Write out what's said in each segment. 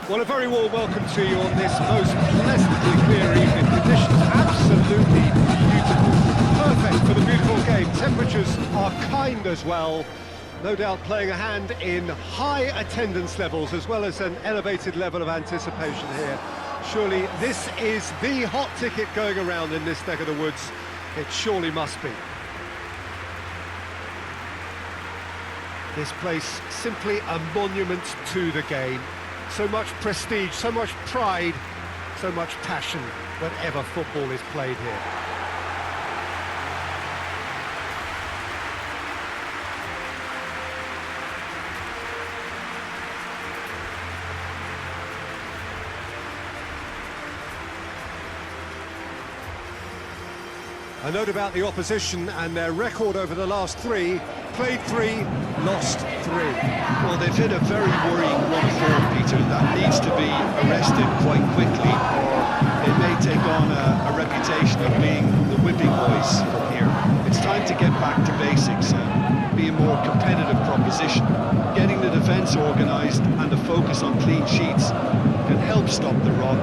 Well, a very warm welcome to you on this most pleasantly clear evening. Conditions absolutely beautiful. Perfect for the beautiful game. Temperatures are kind as well. No doubt playing a hand in high attendance levels as well as an elevated level of anticipation here. Surely this is the hot ticket going around in this neck of the woods. It surely must be. This place simply a monument to the game. So much prestige, so much pride, so much passion whenever football is played here. A note about the opposition and their record over the last three. Played three, lost three. Well, they've hit a very worrying run form, Peter, that needs to be arrested quite quickly, or they may take on a reputation of being the whipping boys from here. It's time to get back to basics and be a more competitive proposition. Getting the defence organised and a focus on clean sheets can help stop the run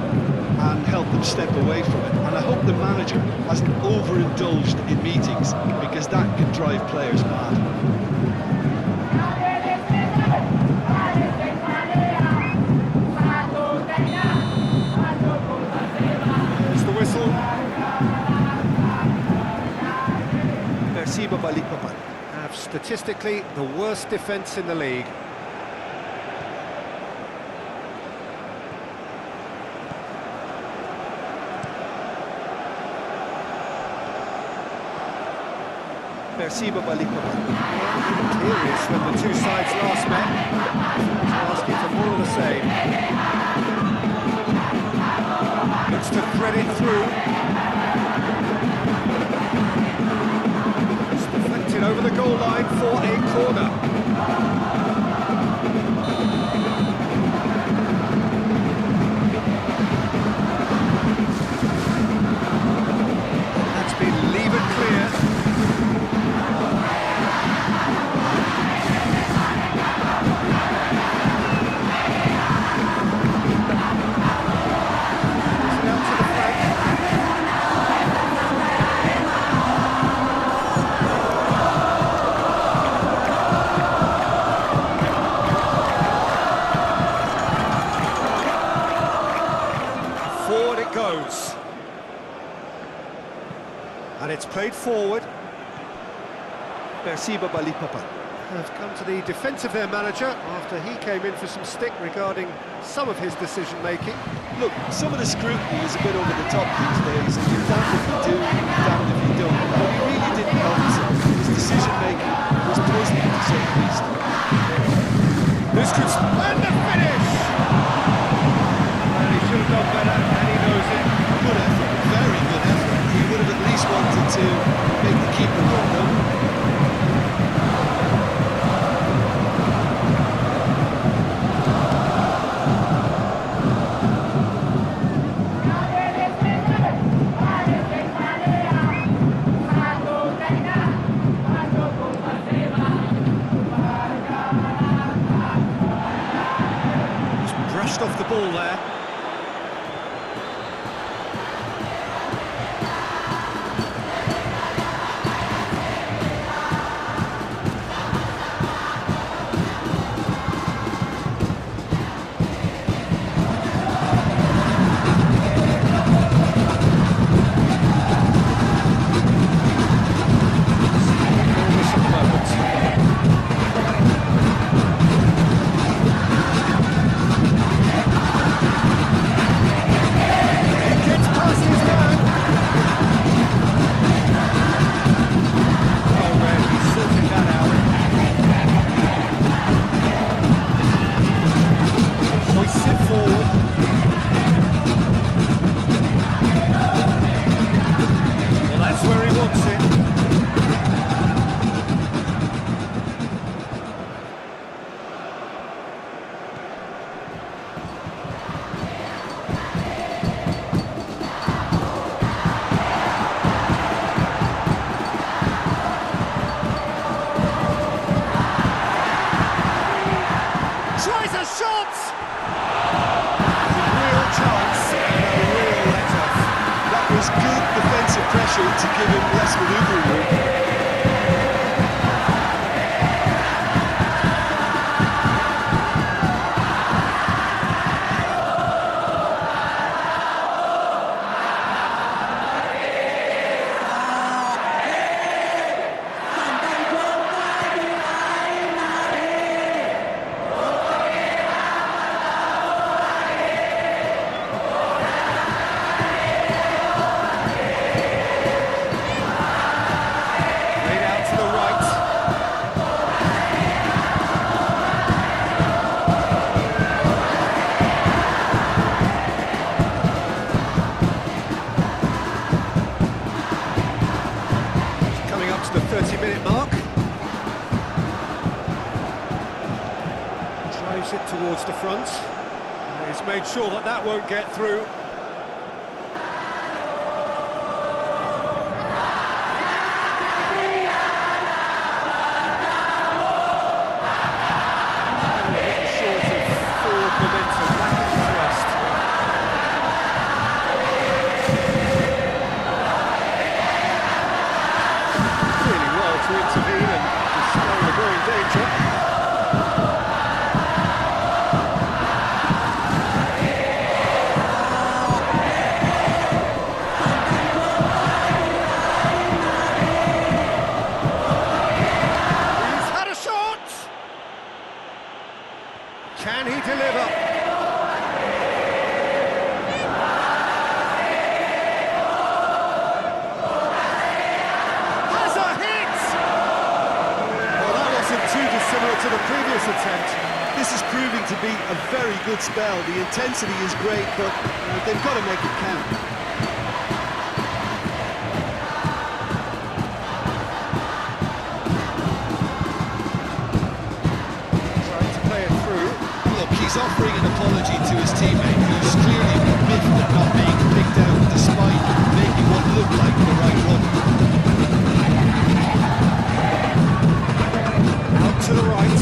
and help them step away from it. And I hope the manager hasn't overindulged in meetings, because that can drive players mad. There's the whistle. Have statistically the worst defence in the league. Curious when the two sides last met. Asking for more of the same. Looks to thread it through. It's deflected over the goal line for a corner. That's been levered clear. Goes. And it's played forward. Have come to the defence of their manager after he came in for some stick regarding some of his decision-making. Look, some of the scrutiny is a bit over the top these days, and you're damned if you do, you're damned if you don't. But he really didn't help himself. His decision-making was puzzling, to say the least. This could and the finish! Well, he should have done better, and he knows it. Good effort, very good effort. He would have at least wanted to make the keeper run, though. Brushed off the ball there. crucial to give him less manoeuvre room. The 30-minute mark. Drives it towards the front. He's made sure that that won't get through. Short of forward momentum, lack of thrust. To intervene and dispel the growing danger. He's had a shot! Can he deliver? Similar to the previous attempt. This is proving to be a very good spell. The intensity is great, but they've got to make it count. Trying to play it through. Look, he's offering an apology to his teammate, who's clearly miffed at not being picked out despite making what looked like the right run. To the right.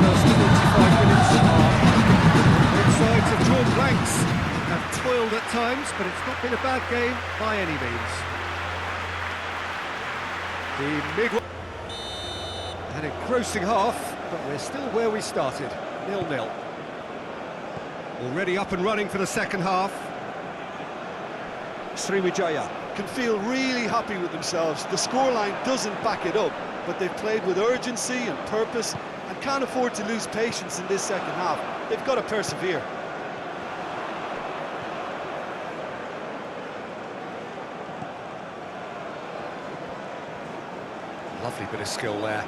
First 45 minutes both sides have drawn blanks, have toiled at times, but it's not been a bad game by any means. The mid an engrossing half, but we're still where we started, 0-0. Already up and running for the second half. Sriwijaya can feel really happy with themselves. The scoreline doesn't back it up, but they've played with urgency and purpose and can't afford to lose patience in this second half. They've got to persevere. Lovely bit of skill there.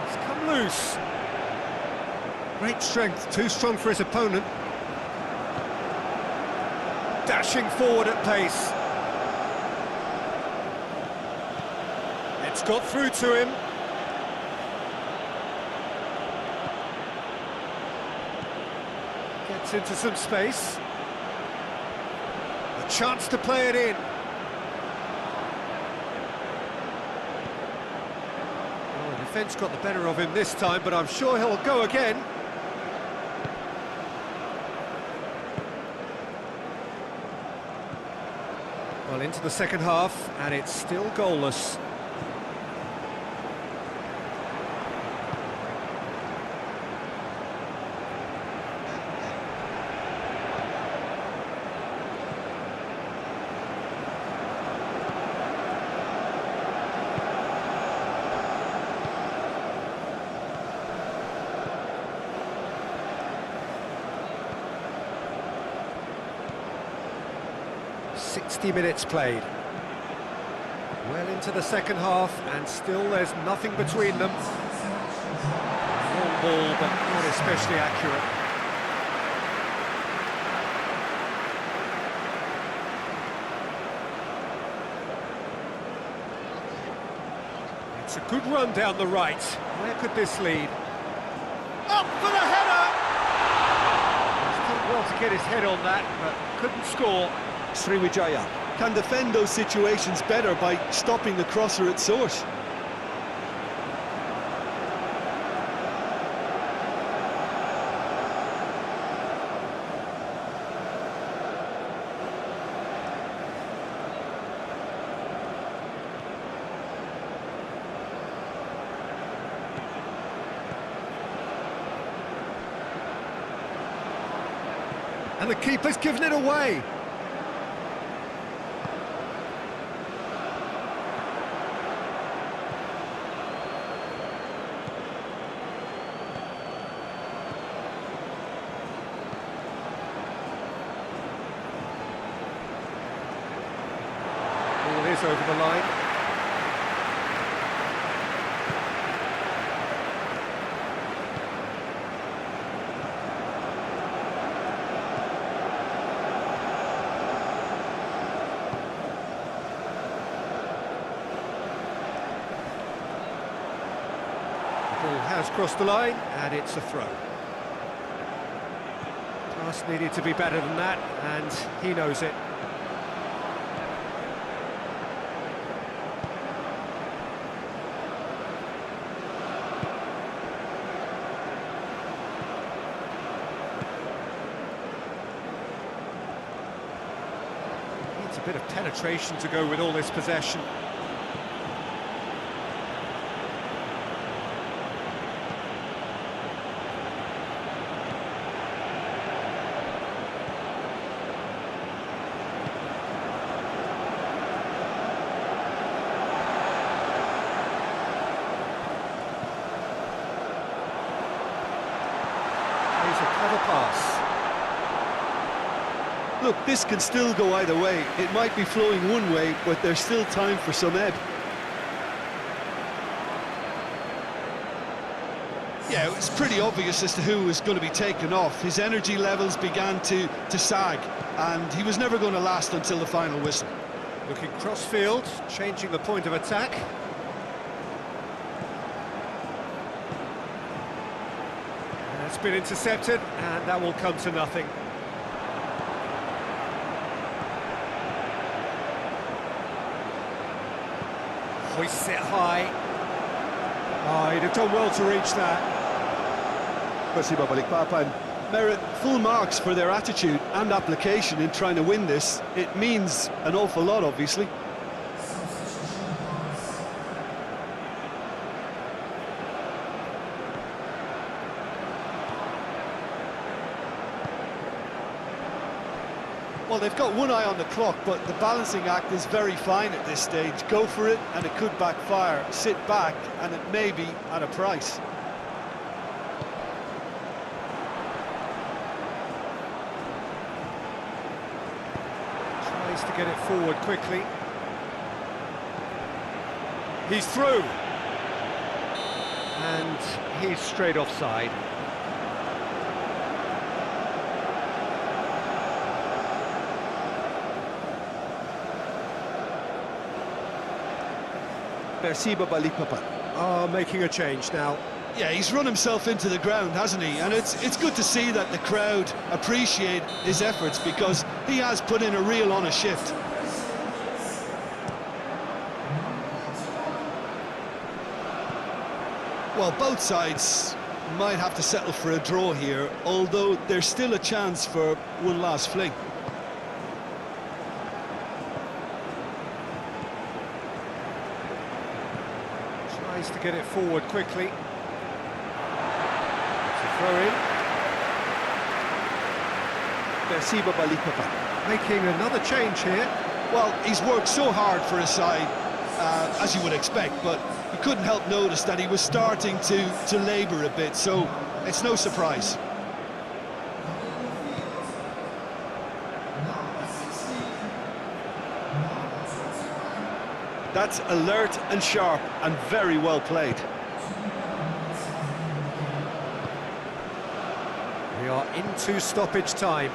It's come loose. Great strength, too strong for his opponent. Dashing forward at pace. It's got through to him. Gets into some space. A chance to play it in. Oh, the defence got the better of him this time, but I'm sure he'll go again. Well, into the second half, and it's still goalless. Minutes played. Well into the second half, and still there's nothing between them. Long ball, but not especially accurate. It's It's a good run down the right. Where could this lead? Up for the header! He's done well to get his head on that, but couldn't score. Sriwijaya can defend those situations better by stopping the crosser at source. And the keeper's given it away. Ball is over the line. Ball has crossed the line, and it's a throw. Pass needed to be better than that, and he knows it. Needs a bit of penetration to go with all this possession. A clever pass. Look, this can still go either way. It might be flowing one way, but there's still time for some ebb. Yeah, it was pretty obvious as to who was going to be taken off. His energy levels began to sag, and he was never going to last until the final whistle. Looking cross-field, changing the point of attack. It's been intercepted, and that will come to nothing. Hoists it high. Oh, he'd have done well to reach that. Merit full marks for their attitude and application in trying to win this. It means an awful lot, obviously. Well, they've got one eye on the clock, but the balancing act is very fine at this stage. Go for it, and it could backfire. Sit back, and it may be at a price. Tries to get it forward quickly. He's through. And he's straight offside. Making a change now. Yeah, he's run himself into the ground, hasn't he? And it's good to see that the crowd appreciate his efforts, because he has put in a real honest shift. Well, both sides might have to settle for a draw here, although there's still a chance for one last fling. Tries to get it forward quickly. It's a throw in. Making another change here. Well, he's worked so hard for his side, as you would expect, but you couldn't help notice that he was starting to labour a bit, so it's no surprise. That's alert and sharp and very well played. We are into stoppage time.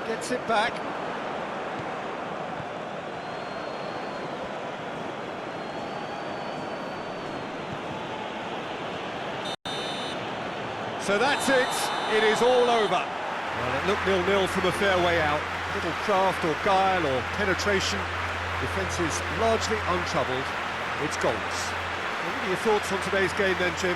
Gets it back. So that's it. It is all over. Well, it looked 0-0 from a fair way out. Little craft or guile or penetration. Defence is largely untroubled. It's goals. What are your thoughts on today's game then, Jim?